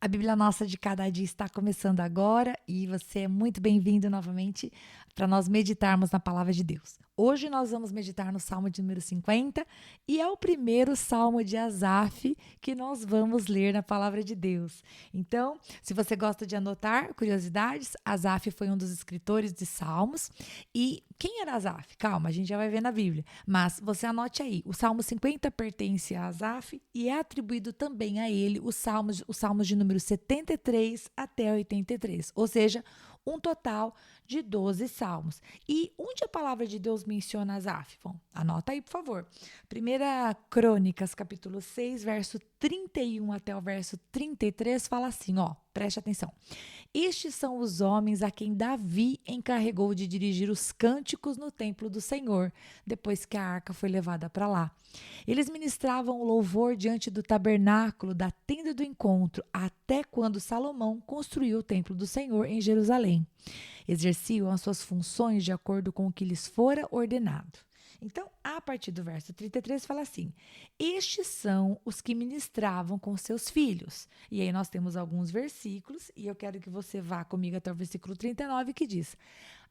A Bíblia Nossa de Cada Dia está começando agora e você é muito bem-vindo novamente para nós meditarmos na Palavra de Deus. Hoje nós vamos meditar no Salmo de número 50 e é o primeiro Salmo de Asaf que nós vamos ler na Palavra de Deus. Então, se você gosta de anotar curiosidades, Asaf foi um dos escritores de Salmos. E quem era Asaf? Calma, a gente já vai ver na Bíblia. Mas você anote aí, o Salmo 50 pertence a Asaf e é atribuído também a ele os salmos de número 73 até 83, ou seja, um total de 12 salmos. E onde a palavra de Deus menciona Asaf? Bom, anota aí, por favor. Primeira Crônicas, capítulo 6, verso 31 até o verso 33, fala assim, ó, preste atenção. Estes são os homens a quem Davi encarregou de dirigir os cânticos no templo do Senhor, depois que a arca foi levada para lá. Eles ministravam o louvor diante do tabernáculo da tenda do encontro, até quando Salomão construiu o templo do Senhor em Jerusalém. Exerciam as suas funções de acordo com o que lhes fora ordenado. Então, a partir do verso 33, fala assim: estes são os que ministravam com seus filhos. E aí nós temos alguns versículos, e eu quero que você vá comigo até o versículo 39, que diz: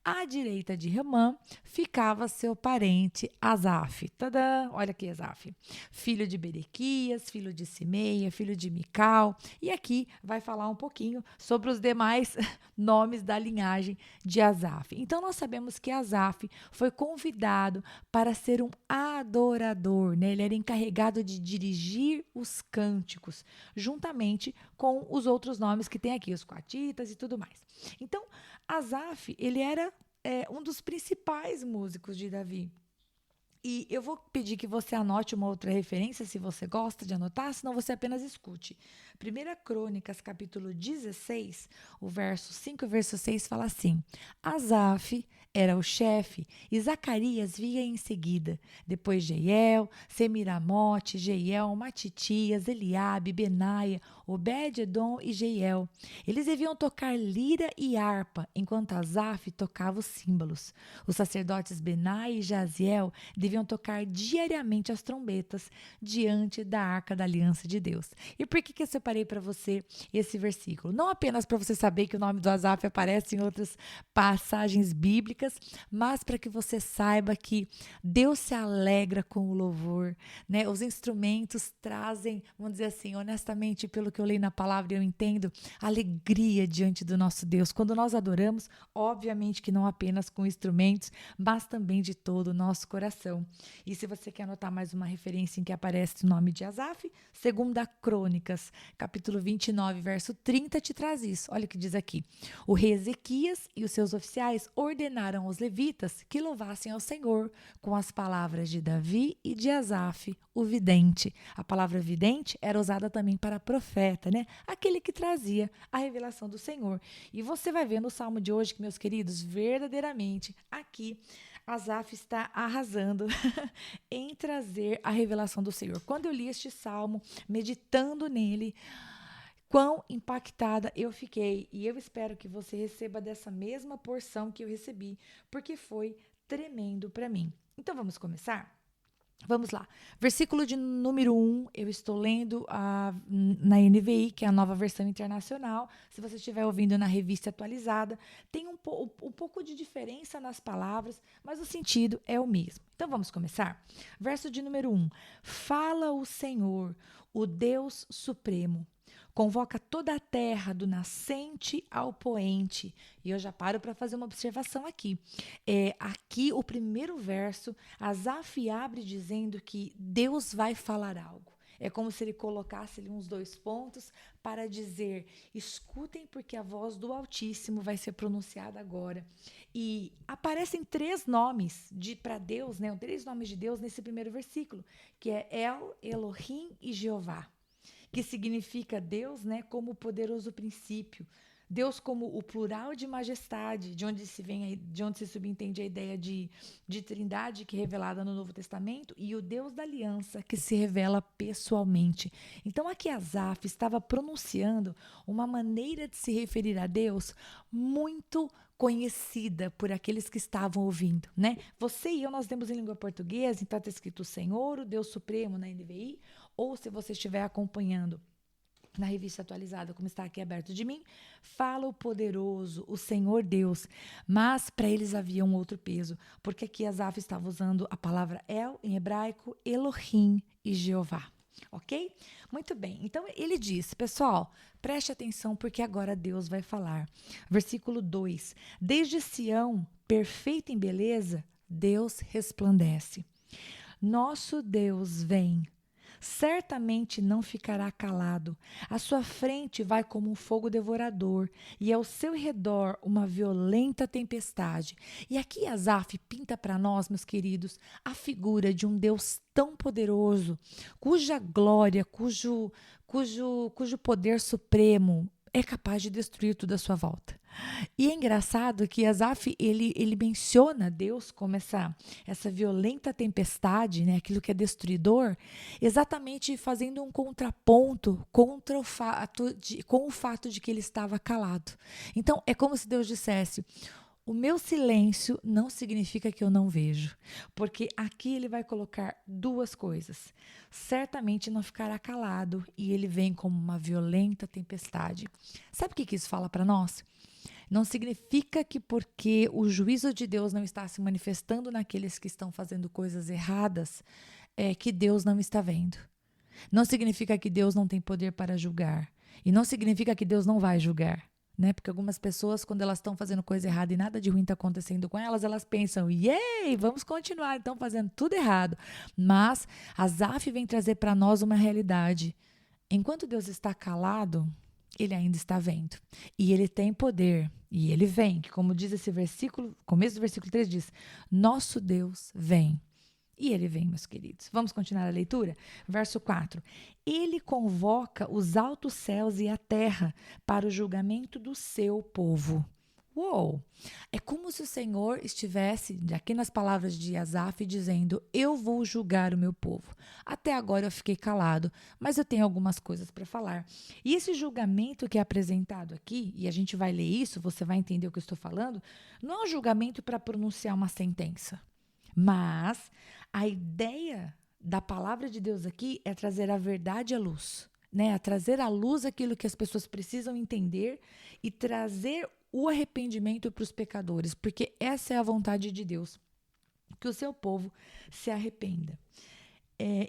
à direita de Remã ficava seu parente Asaf. Tadã! Olha aqui, Asaf. Filho de Berequias, filho de Simeia, filho de Mical. E aqui vai falar um pouquinho sobre os demais nomes da linhagem de Asaf. Então, nós sabemos que Asaf foi convidado para ser um adorador, né? Ele era encarregado de dirigir os cânticos, juntamente com os outros nomes que tem aqui, os coatitas e tudo mais. Então, Asaf, ele era um dos principais músicos de Davi. E eu vou pedir que você anote uma outra referência, se você gosta de anotar, senão você apenas escute. 1 Crônicas, capítulo 16, o verso 5 e o verso 6 fala assim: Asaf era o chefe e Zacarias vinha em seguida. Depois Jeiel, Semiramote, Jeiel, Matitias, Eliabe, Benaia, Obed-edom e Jeiel. Eles deviam tocar lira e harpa, enquanto Asaf tocava os símbolos. Os sacerdotes Benaia e Jaziel deviam tocar diariamente as trombetas diante da Arca da Aliança de Deus. E por que eu separei para você esse versículo? Não apenas para você saber que o nome do Asaf aparece em outras passagens bíblicas, mas para que você saiba que Deus se alegra com o louvor, né? Os instrumentos trazem, vamos dizer assim, honestamente, pelo que eu leio na palavra, eu entendo, alegria diante do nosso Deus. Quando nós adoramos, obviamente que não apenas com instrumentos, mas também de todo o nosso coração. E se você quer anotar mais uma referência em que aparece o nome de Asaf, 2 Crônicas, capítulo 29, verso 30, te traz isso. Olha o que diz aqui. O rei Ezequias e os seus oficiais ordenaram aos levitas que louvassem ao Senhor com as palavras de Davi e de Asaf, o vidente. A palavra vidente era usada também para profeta, né? Aquele que trazia a revelação do Senhor. E você vai ver no salmo de hoje que, meus queridos, verdadeiramente aqui Asaf está arrasando em trazer a revelação do Senhor. Quando eu li este salmo, meditando nele, quão impactada eu fiquei. E eu espero que você receba dessa mesma porção que eu recebi, porque foi tremendo para mim. Então vamos começar? Vamos lá. Versículo de número 1, eu estou lendo na NVI, que é a nova versão internacional. Se você estiver ouvindo na revista atualizada, tem um pouco de diferença nas palavras, mas o sentido é o mesmo. Então vamos começar? Verso de número 1. Fala o Senhor, o Deus Supremo. Convoca toda a terra, do nascente ao poente. E eu já paro para fazer uma observação aqui. Aqui, o primeiro verso, Asaf abre dizendo que Deus vai falar algo. É como se ele colocasse ali uns 2 pontos para dizer: escutem, porque a voz do Altíssimo vai ser pronunciada agora. E aparecem 3 nomes para Deus, né? 3 nomes de Deus nesse primeiro versículo, que é El, Elohim e Jeová, que significa Deus, né, como o poderoso princípio, Deus como o plural de majestade, de onde se subentende a ideia de trindade que é revelada no Novo Testamento, e o Deus da aliança que se revela pessoalmente. Então aqui Asaf estava pronunciando uma maneira de se referir a Deus muito conhecida por aqueles que estavam ouvindo, né? Você e eu, nós temos em língua portuguesa, então está escrito o Senhor, o Deus Supremo na NVI, ou se você estiver acompanhando Na revista atualizada, como está aqui aberto de mim, fala o poderoso, o Senhor Deus. Mas para eles havia um outro peso, porque aqui Asaf estava usando a palavra El, em hebraico, Elohim e Jeová. Ok? Muito bem. Então ele diz, pessoal, preste atenção porque agora Deus vai falar. Versículo 2: Desde Sião, perfeito em beleza, Deus resplandece. Nosso Deus vem. Certamente não ficará calado. À sua frente vai como um fogo devorador, e ao seu redor uma violenta tempestade. E aqui Asaf pinta para nós, meus queridos, a figura de um Deus tão poderoso, cuja glória, cujo poder supremo é capaz de destruir tudo à sua volta. E é engraçado que Asaf, ele menciona Deus como essa violenta tempestade, né, aquilo que é destruidor, exatamente fazendo um contraponto com o fato de que ele estava calado. Então, é como se Deus dissesse: o meu silêncio não significa que eu não vejo, porque aqui ele vai colocar duas coisas. Certamente não ficará calado e ele vem como uma violenta tempestade. Sabe o que isso fala para nós? Não significa que porque o juízo de Deus não está se manifestando naqueles que estão fazendo coisas erradas, que Deus não está vendo. Não significa que Deus não tem poder para julgar. E não significa que Deus não vai julgar. Né? Porque algumas pessoas, quando elas estão fazendo coisa errada e nada de ruim está acontecendo com elas, elas pensam, yay, vamos continuar, então fazendo tudo errado. Mas Asaf vem trazer para nós uma realidade. Enquanto Deus está calado, ele ainda está vendo. E ele tem poder. E ele vem, que como diz esse versículo, começo do versículo 3 diz, nosso Deus vem. E ele vem, meus queridos. Vamos continuar a leitura? Verso 4. Ele convoca os altos céus e a terra para o julgamento do seu povo. Uou! É como se o Senhor estivesse, aqui nas palavras de Asaf, dizendo, eu vou julgar o meu povo. Até agora eu fiquei calado, mas eu tenho algumas coisas para falar. E esse julgamento que é apresentado aqui, e a gente vai ler isso, você vai entender o que eu estou falando, não é um julgamento para pronunciar uma sentença. Mas a ideia da palavra de Deus aqui é trazer a verdade à luz, né? A trazer à luz aquilo que as pessoas precisam entender e trazer o arrependimento para os pecadores, porque essa é a vontade de Deus, que o seu povo se arrependa.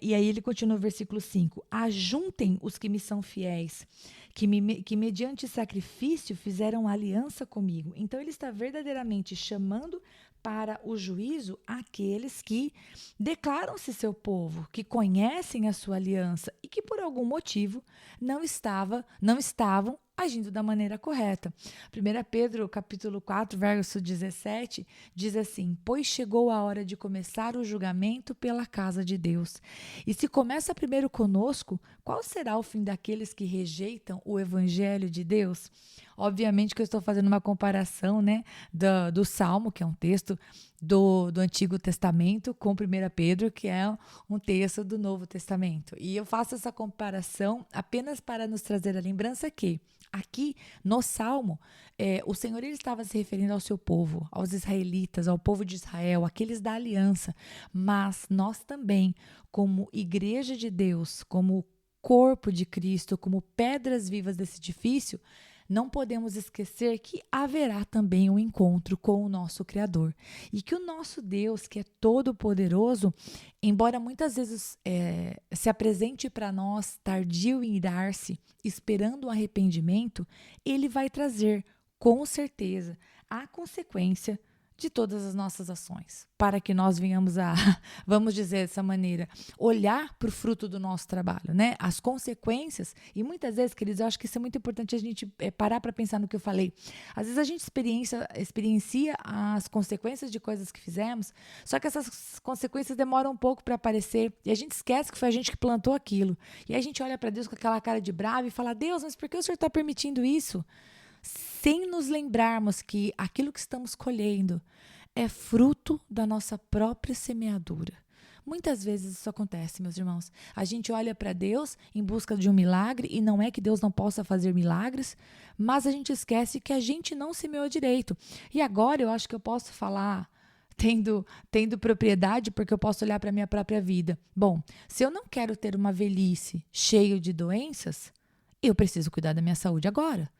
E aí ele continua no versículo 5. Ajuntem os que me são fiéis, que mediante sacrifício fizeram aliança comigo. Então ele está verdadeiramente chamando para o juízo aqueles que declaram-se seu povo, que conhecem a sua aliança e que por algum motivo não estavam agindo da maneira correta. 1 Pedro, capítulo 4, verso 17, diz assim, pois chegou a hora de começar o julgamento pela casa de Deus. E se começa primeiro conosco, qual será o fim daqueles que rejeitam o evangelho de Deus? Obviamente que eu estou fazendo uma comparação, né, do Salmo, que é um texto do Antigo Testamento, com 1 Pedro, que é um texto do Novo Testamento. E eu faço essa comparação apenas para nos trazer a lembrança que aqui no Salmo, o Senhor ele estava se referindo ao seu povo, aos israelitas, ao povo de Israel, aqueles da aliança. Mas nós também, como igreja de Deus, como corpo de Cristo, como pedras vivas desse edifício, não podemos esquecer que haverá também um encontro com o nosso Criador. E que o nosso Deus, que é todo-poderoso, embora muitas vezes se apresente para nós tardio em irar-se, esperando um arrependimento, ele vai trazer, com certeza, a consequência de todas as nossas ações, para que nós venhamos a, vamos dizer dessa maneira, olhar para o fruto do nosso trabalho, né? As consequências, e muitas vezes, queridos, eu acho que isso é muito importante a gente parar para pensar no que eu falei. Às vezes a gente experiencia as consequências de coisas que fizemos, só que essas consequências demoram um pouco para aparecer, e a gente esquece que foi a gente que plantou aquilo. E aí a gente olha para Deus com aquela cara de bravo e fala, Deus, mas por que o Senhor está permitindo isso? Sem nos lembrarmos que aquilo que estamos colhendo é fruto da nossa própria semeadura. Muitas vezes isso acontece, meus irmãos. A gente olha para Deus em busca de um milagre, e não é que Deus não possa fazer milagres, mas a gente esquece que a gente não semeou direito. E agora eu acho que eu posso falar tendo propriedade, porque eu posso olhar para a minha própria vida. Bom, se eu não quero ter uma velhice cheia de doenças, eu preciso cuidar da minha saúde agora.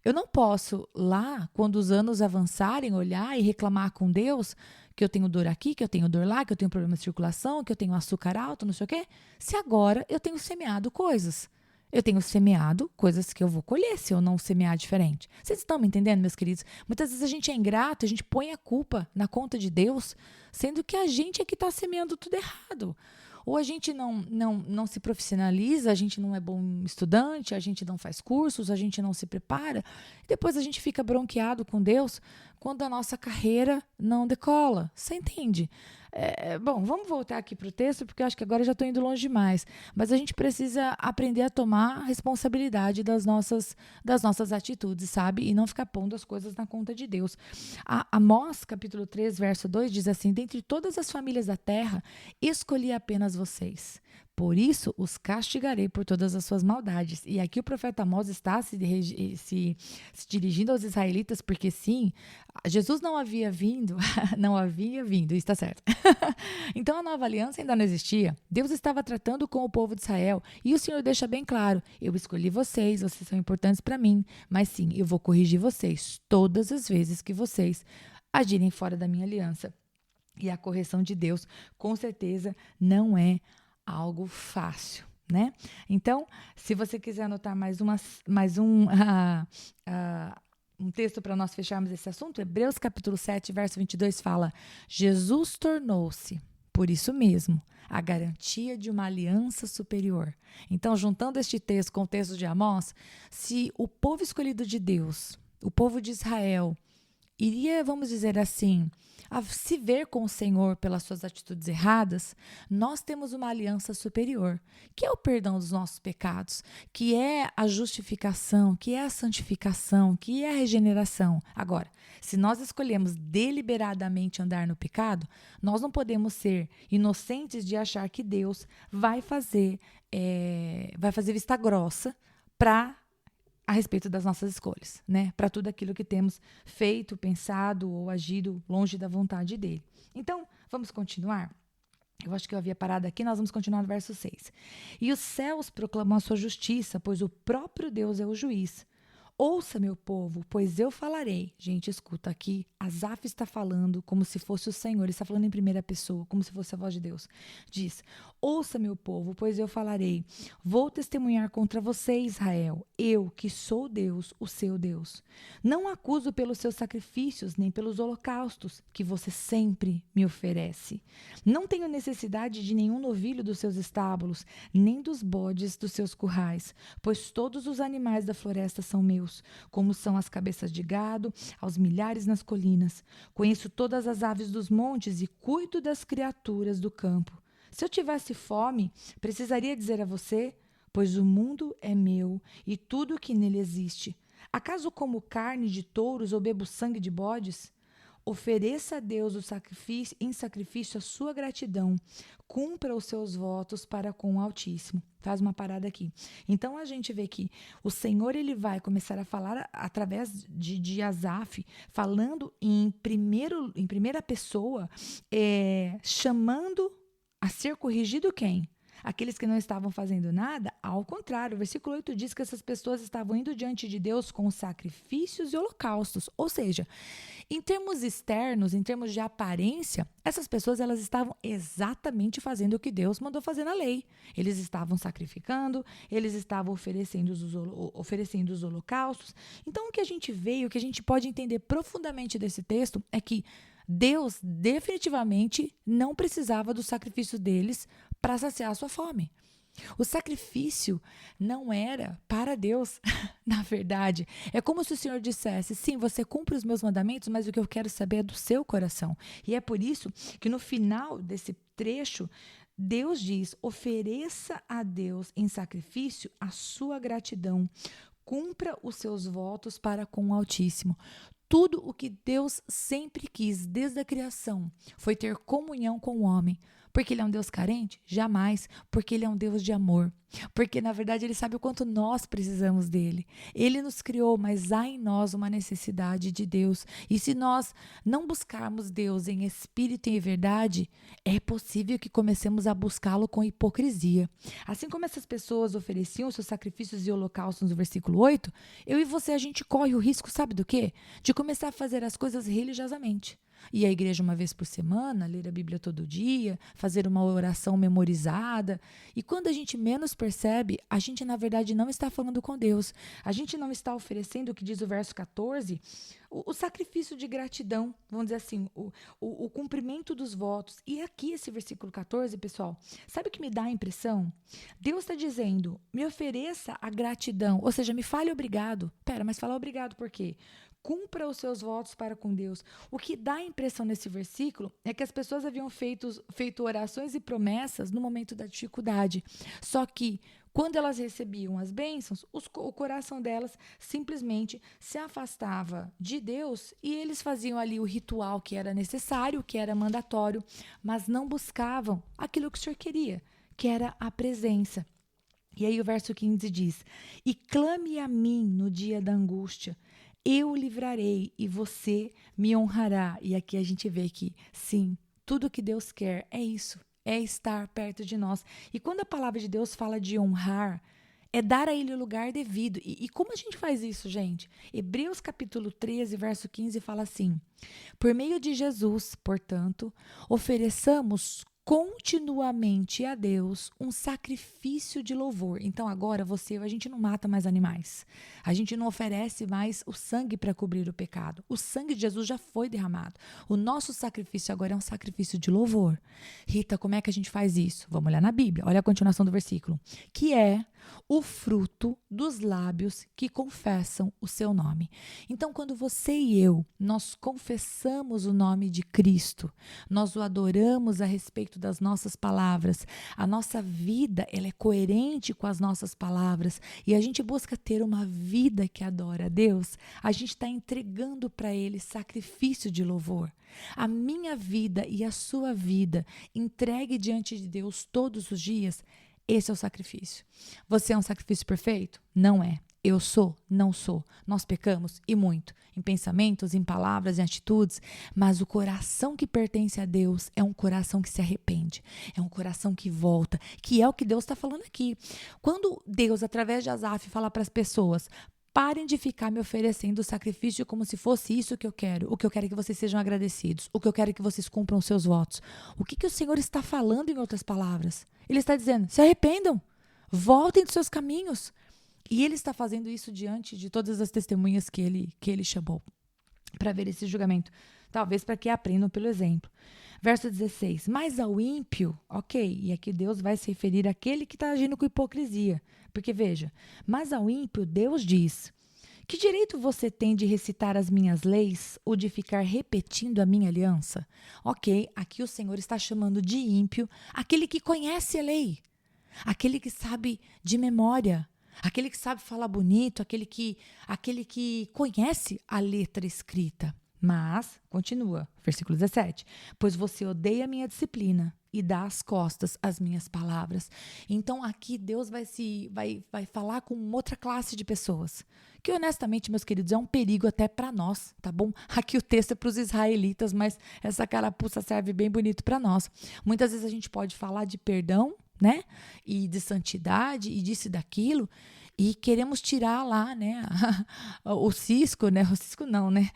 Eu não posso lá, quando os anos avançarem, olhar e reclamar com Deus que eu tenho dor aqui, que eu tenho dor lá, que eu tenho problema de circulação, que eu tenho açúcar alto, não sei o quê, se agora eu tenho semeado coisas. Eu tenho semeado coisas que eu vou colher se eu não semear diferente. Vocês estão me entendendo, meus queridos? Muitas vezes a gente é ingrato, a gente põe a culpa na conta de Deus, sendo que a gente é que está semeando tudo errado. Ou a gente não se profissionaliza, a gente não é bom estudante, a gente não faz cursos, a gente não se prepara. E depois a gente fica bronqueado com Deus quando a nossa carreira não decola. Você entende? Bom, vamos voltar aqui para o texto, porque eu acho que agora eu já estou indo longe demais. Mas a gente precisa aprender a tomar responsabilidade das nossas atitudes, sabe? E não ficar pondo as coisas na conta de Deus. Amós, capítulo 3, verso 2, diz assim: dentre todas as famílias da terra, escolhi apenas vocês. Por isso os castigarei por todas as suas maldades. E aqui o profeta Amós está se dirigindo aos israelitas, porque sim, Jesus não havia vindo, está certo. Então a nova aliança ainda não existia. Deus estava tratando com o povo de Israel e o Senhor deixa bem claro: eu escolhi vocês são importantes para mim, mas sim, eu vou corrigir vocês todas as vezes que vocês agirem fora da minha aliança. E a correção de Deus, com certeza, não é algo fácil, né? Então, se você quiser anotar um texto para nós fecharmos esse assunto, Hebreus capítulo 7, verso 22 fala: Jesus tornou-se, por isso mesmo, a garantia de uma aliança superior. Então, juntando este texto com o texto de Amós, se o povo escolhido de Deus, o povo de Israel, iria, vamos dizer assim, a se ver com o Senhor pelas suas atitudes erradas, nós temos uma aliança superior, que é o perdão dos nossos pecados, que é a justificação, que é a santificação, que é a regeneração. Agora, se nós escolhemos deliberadamente andar no pecado, nós não podemos ser inocentes de achar que Deus vai fazer vista grossa a respeito das nossas escolhas, né? Para tudo aquilo que temos feito, pensado ou agido longe da vontade dele. Então, vamos continuar? Eu acho que eu havia parado aqui, nós vamos continuar no verso 6. E os céus proclamam a sua justiça, pois o próprio Deus é o juiz. Ouça, meu povo, pois eu falarei. Gente, escuta aqui, Asaf está falando como se fosse o Senhor, ele está falando em primeira pessoa, como se fosse a voz de Deus. Diz: ouça, meu povo, pois eu falarei. Vou testemunhar contra você, Israel, eu que sou Deus, o seu Deus. Não acuso pelos seus sacrifícios, nem pelos holocaustos que você sempre me oferece. Não tenho necessidade de nenhum novilho dos seus estábulos, nem dos bodes dos seus currais, pois todos os animais da floresta são meus, como são as cabeças de gado, aos milhares nas colinas. Conheço todas as aves dos montes e cuido das criaturas do campo. Se eu tivesse fome, precisaria dizer a você, pois o mundo é meu e tudo o que nele existe. Acaso como carne de touros ou bebo sangue de bodes? Ofereça a Deus em sacrifício a sua gratidão. Cumpra os seus votos para com o Altíssimo. Faz uma parada aqui. Então, a gente vê que o Senhor ele vai começar a falar através de Asaf, falando em primeira pessoa, chamando a ser corrigido quem? Aqueles que não estavam fazendo nada, ao contrário, o versículo 8 diz que essas pessoas estavam indo diante de Deus com sacrifícios e holocaustos. Ou seja, em termos externos, em termos de aparência, essas pessoas elas estavam exatamente fazendo o que Deus mandou fazer na lei. Eles estavam sacrificando, eles estavam oferecendo os holocaustos. Então, o que a gente vê, o que a gente pode entender profundamente desse texto é que Deus definitivamente não precisava do sacrifício deles para saciar a sua fome. O sacrifício não era para Deus, na verdade. É como se o Senhor dissesse: sim, você cumpre os meus mandamentos, mas o que eu quero saber é do seu coração. E é por isso que no final desse trecho, Deus diz: ofereça a Deus em sacrifício a sua gratidão. Cumpra os seus votos para com o Altíssimo. Tudo o que Deus sempre quis desde a criação foi ter comunhão com o homem. Porque ele é um Deus carente? Jamais. Porque ele é um Deus de amor. Porque, na verdade, ele sabe o quanto nós precisamos dele. Ele nos criou, mas há em nós uma necessidade de Deus. E se nós não buscarmos Deus em espírito e em verdade, é possível que comecemos a buscá-lo com hipocrisia. Assim como essas pessoas ofereciam seus sacrifícios e holocaustos no versículo 8, eu e você, a gente corre o risco, sabe do quê? De começar a fazer as coisas religiosamente. Ir à igreja uma vez por semana, ler a Bíblia todo dia, fazer uma oração memorizada. E quando a gente menos percebe, a gente na verdade não está falando com Deus. A gente não está oferecendo, o que diz o verso 14, o sacrifício de gratidão, vamos dizer assim, o cumprimento dos votos. E aqui esse versículo 14, pessoal, sabe o que me dá a impressão? Deus está dizendo, me ofereça a gratidão, ou seja, me fale obrigado. Pera, mas falar obrigado por quê? Cumpra os seus votos para com Deus. O que dá a impressão nesse versículo é que as pessoas haviam feito orações e promessas no momento da dificuldade. Só que, quando elas recebiam as bênçãos, o coração delas simplesmente se afastava de Deus e eles faziam ali o ritual que era necessário, que era mandatório, mas não buscavam aquilo que o Senhor queria, que era a presença. E aí o verso 15 diz: e clame a mim no dia da angústia, eu o livrarei e você me honrará. E aqui a gente vê que, sim, tudo que Deus quer é isso, é estar perto de nós. E quando a palavra de Deus fala de honrar, é dar a ele o lugar devido. E como a gente faz isso, gente? Hebreus capítulo 13, verso 15 fala assim: por meio de Jesus, portanto, ofereçamos continuamente a Deus um sacrifício de louvor. Então agora a gente não mata mais animais. A gente não oferece mais o sangue para cobrir o pecado. O sangue de Jesus já foi derramado. O nosso sacrifício agora é um sacrifício de louvor. Rita, como é que a gente faz isso? Vamos olhar na Bíblia. Olha a continuação do versículo. Que é o fruto dos lábios que confessam o seu nome. Então, quando você e eu, nós confessamos o nome de Cristo, nós o adoramos a respeito das nossas palavras, a nossa vida ela é coerente com as nossas palavras e a gente busca ter uma vida que adora a Deus, a gente está entregando para Ele sacrifício de louvor. A minha vida e a sua vida entregue diante de Deus todos os dias, esse é o sacrifício. Você é um sacrifício perfeito? Não é. Eu sou? Não sou. Nós pecamos e muito, em pensamentos, em palavras, em atitudes, mas o coração que pertence a Deus é um coração que se arrepende, é um coração que volta, que é o que Deus está falando aqui. Quando Deus, através de Asaf, fala para as pessoas: parem de ficar me oferecendo sacrifício como se fosse isso que eu quero. O que eu quero é que vocês sejam agradecidos. O que eu quero é que vocês cumpram os seus votos. O que o Senhor está falando em outras palavras? Ele está dizendo: se arrependam, voltem dos seus caminhos. E ele está fazendo isso diante de todas as testemunhas que ele chamou para ver esse julgamento. Talvez para que aprendam pelo exemplo. Verso 16. Mas ao ímpio, ok, e aqui Deus vai se referir àquele que está agindo com hipocrisia. Porque veja, mas ao ímpio Deus diz: que direito você tem de recitar as minhas leis ou de ficar repetindo a minha aliança? Ok, aqui o Senhor está chamando de ímpio aquele que conhece a lei, aquele que sabe de memória, aquele que sabe falar bonito, aquele que conhece a letra escrita. Mas, continua, versículo 17, pois você odeia a minha disciplina e dá as costas às minhas palavras. Então aqui Deus vai falar com outra classe de pessoas, que honestamente, meus queridos, é um perigo até para nós, tá bom? Aqui o texto é para os israelitas, mas essa carapuça serve bem bonito para nós. Muitas vezes a gente pode falar de perdão, né? E de santidade e disso e daquilo, e queremos tirar lá, né, o cisco, né, o cisco não, né,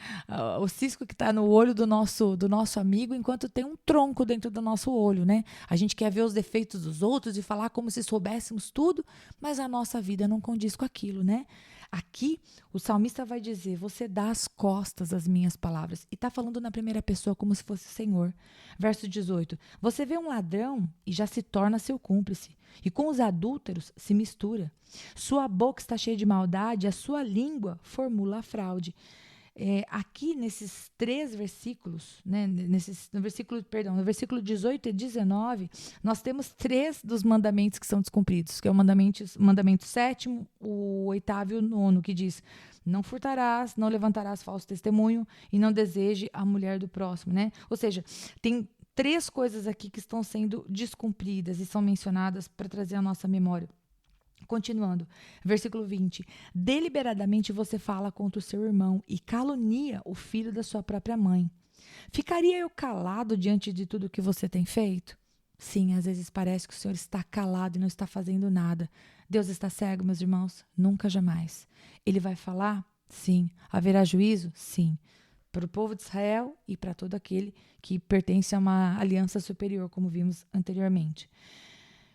o cisco que está no olho do nosso amigo, enquanto tem um tronco dentro do nosso olho, né? A gente quer ver os defeitos dos outros e falar como se soubéssemos tudo, mas a nossa vida não condiz com aquilo, né? Aqui, o salmista vai dizer: você dá as costas às minhas palavras. E está falando na primeira pessoa como se fosse o Senhor. Verso 18. Você vê um ladrão e já se torna seu cúmplice. E com os adúlteros se mistura. Sua boca está cheia de maldade, a sua língua formula a fraude. Aqui nesses 3 versículos, né, no versículo 18 e 19, nós temos 3 dos mandamentos que são descumpridos, que é o mandamento 7º, o 8º e o 9º, que diz: não furtarás, não levantarás falso testemunho e não deseje a mulher do próximo, né? Ou seja, tem 3 coisas aqui que estão sendo descumpridas e são mencionadas para trazer a nossa memória. Continuando, versículo 20. Deliberadamente você fala contra o seu irmão e calunia o filho da sua própria mãe. Ficaria eu calado diante de tudo que você tem feito? Sim, às vezes parece que o Senhor está calado e não está fazendo nada. Deus está cego, meus irmãos? Nunca, jamais. Ele vai falar? Sim. Haverá juízo? Sim. Para o povo de Israel e para todo aquele que pertence a uma aliança superior, como vimos anteriormente.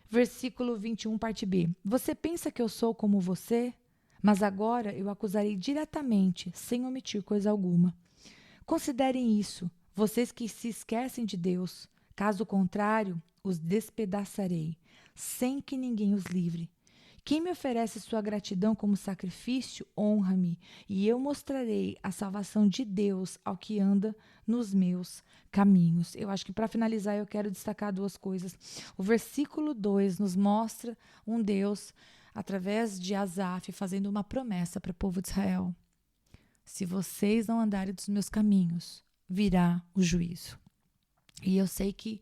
Versículo 21, parte B. Você pensa que eu sou como você? Mas agora eu acusarei diretamente, sem omitir coisa alguma. Considerem isso, vocês que se esquecem de Deus. Caso contrário, os despedaçarei, sem que ninguém os livre. Quem me oferece sua gratidão como sacrifício, honra-me, e eu mostrarei a salvação de Deus ao que anda nos meus caminhos. Eu acho que para finalizar eu quero destacar 2 coisas. O versículo 2 nos mostra um Deus, através de Asaf, fazendo uma promessa para o povo de Israel. Se vocês não andarem dos meus caminhos, virá o juízo. E eu sei que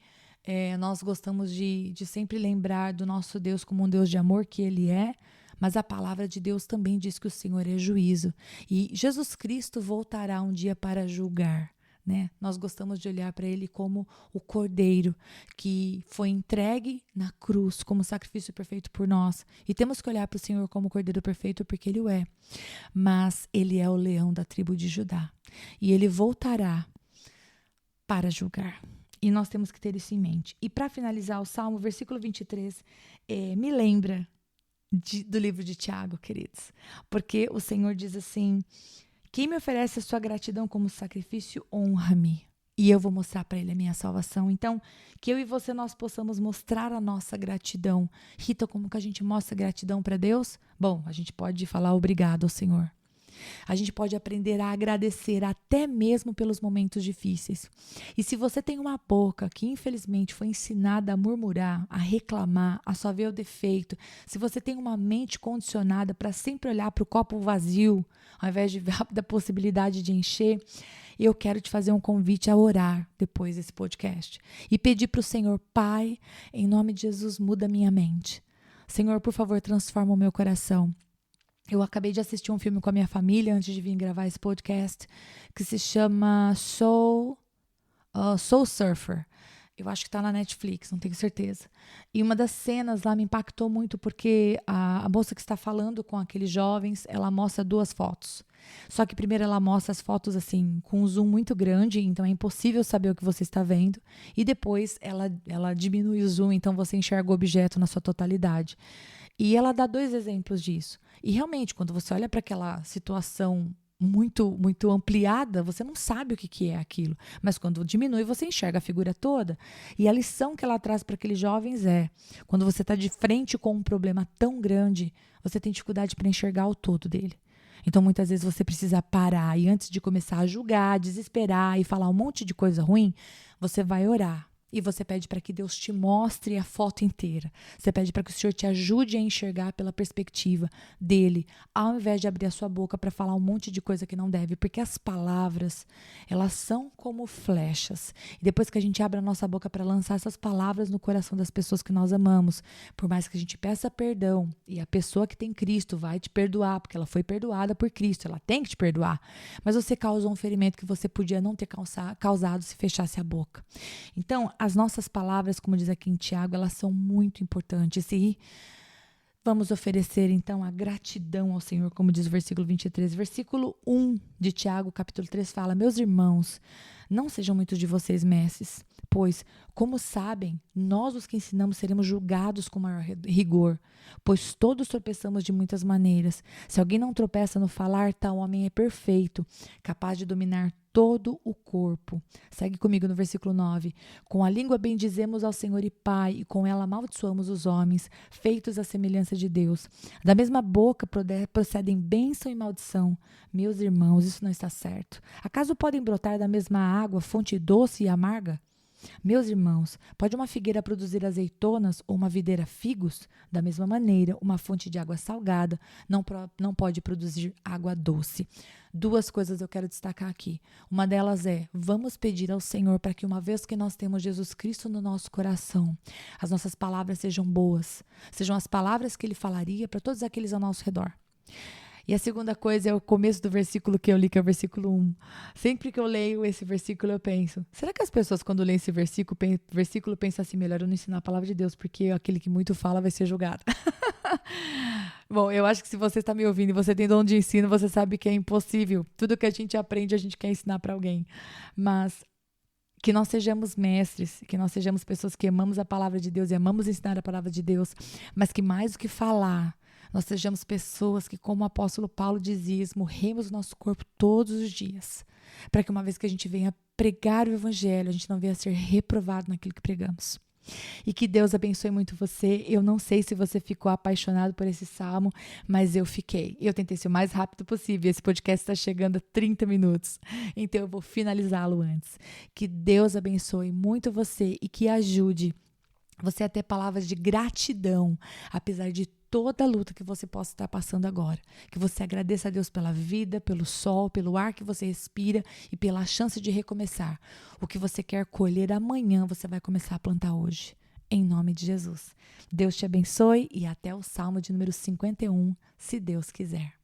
nós gostamos de sempre lembrar do nosso Deus como um Deus de amor, que Ele é, mas a palavra de Deus também diz que o Senhor é juízo. E Jesus Cristo voltará um dia para julgar, né? Nós gostamos de olhar para Ele como o Cordeiro que foi entregue na cruz como sacrifício perfeito por nós. E temos que olhar para o Senhor como o Cordeiro perfeito porque Ele o é. Mas Ele é o leão da tribo de Judá. E Ele voltará para julgar. E nós temos que ter isso em mente. E para finalizar o Salmo, versículo 23, me lembra do livro de Tiago, queridos. Porque o Senhor diz assim, quem me oferece a sua gratidão como sacrifício, honra-me. E eu vou mostrar para ele a minha salvação. Então, que eu e você, nós possamos mostrar a nossa gratidão. Rita, como que a gente mostra gratidão para Deus? Bom, a gente pode falar obrigado ao Senhor. A gente pode aprender a agradecer até mesmo pelos momentos difíceis. E se você tem uma boca que infelizmente foi ensinada a murmurar, a reclamar, a só ver o defeito, se você tem uma mente condicionada para sempre olhar para o copo vazio, ao invés de ver a possibilidade de encher, eu quero te fazer um convite a orar depois desse podcast e pedir para o Senhor, Pai, em nome de Jesus, muda minha mente. Senhor, por favor, transforma o meu coração. Eu acabei de assistir um filme com a minha família antes de vir gravar esse podcast, que se chama Soul Surfer. Eu acho que está na Netflix, não tenho certeza. E uma das cenas lá me impactou muito porque a moça que está falando com aqueles jovens, ela mostra 2 fotos. Só que primeiro ela mostra as fotos assim com um zoom muito grande, então é impossível saber o que você está vendo. E depois ela diminui o zoom, então você enxerga o objeto na sua totalidade. E ela dá 2 exemplos disso. E realmente, quando você olha para aquela situação muito, muito ampliada, você não sabe o que é aquilo. Mas quando diminui, você enxerga a figura toda. E a lição que ela traz para aqueles jovens é, quando você está de frente com um problema tão grande, você tem dificuldade para enxergar o todo dele. Então, muitas vezes você precisa parar e antes de começar a julgar, desesperar e falar um monte de coisa ruim, você vai orar. E você pede para que Deus te mostre a foto inteira. Você pede para que o Senhor te ajude a enxergar pela perspectiva dele, ao invés de abrir a sua boca para falar um monte de coisa que não deve. Porque as palavras, elas são como flechas. E depois que a gente abre a nossa boca para lançar essas palavras no coração das pessoas que nós amamos, por mais que a gente peça perdão, e a pessoa que tem Cristo vai te perdoar, porque ela foi perdoada por Cristo, ela tem que te perdoar. Mas você causou um ferimento que você podia não ter causado se fechasse a boca. Então, as nossas palavras, como diz aqui em Tiago, elas são muito importantes e vamos oferecer então a gratidão ao Senhor, como diz o versículo 23. Versículo 1 de Tiago, capítulo 3, fala, meus irmãos, não sejam muitos de vocês mestres, pois, como sabem, nós os que ensinamos seremos julgados com maior rigor, pois todos tropeçamos de muitas maneiras. Se alguém não tropeça no falar, tal homem é perfeito, capaz de dominar todo o corpo. Segue comigo no versículo 9. Com a língua bendizemos ao Senhor e Pai, e com ela amaldiçoamos os homens, feitos à semelhança de Deus. Da mesma boca procedem bênção e maldição. Meus irmãos, isso não está certo. Acaso podem brotar da mesma água fonte doce e amarga? Meus irmãos, pode uma figueira produzir azeitonas ou uma videira figos? Da mesma maneira, uma fonte de água salgada não pode produzir água doce. Duas coisas eu quero destacar aqui. Uma delas é, vamos pedir ao Senhor para que uma vez que nós temos Jesus Cristo no nosso coração, as nossas palavras sejam boas, sejam as palavras que Ele falaria para todos aqueles ao nosso redor. E a segunda coisa é o começo do versículo que eu li, que é o versículo 1. Sempre que eu leio esse versículo, eu penso, será que as pessoas quando leem esse versículo pensam assim, melhor eu não ensinar a palavra de Deus, porque aquele que muito fala vai ser julgado. Bom, eu acho que se você está me ouvindo e você tem dom de ensino, você sabe que é impossível. Tudo que a gente aprende, a gente quer ensinar para alguém. Mas que nós sejamos mestres, que nós sejamos pessoas que amamos a palavra de Deus e amamos ensinar a palavra de Deus, mas que mais do que falar, nós sejamos pessoas que, como o apóstolo Paulo dizia, esmurremos o nosso corpo todos os dias, para que uma vez que a gente venha pregar o evangelho, a gente não venha a ser reprovado naquilo que pregamos. E que Deus abençoe muito você. Eu não sei se você ficou apaixonado por esse salmo, mas eu fiquei. Eu tentei ser o mais rápido possível. Esse podcast está chegando a 30 minutos, então eu vou finalizá-lo antes. Que Deus abençoe muito você e que ajude você a ter palavras de gratidão, apesar de toda a luta que você possa estar passando agora. Que você agradeça a Deus pela vida, pelo sol, pelo ar que você respira e pela chance de recomeçar. O que você quer colher amanhã, você vai começar a plantar hoje. Em nome de Jesus. Deus te abençoe e até o Salmo de número 51, se Deus quiser.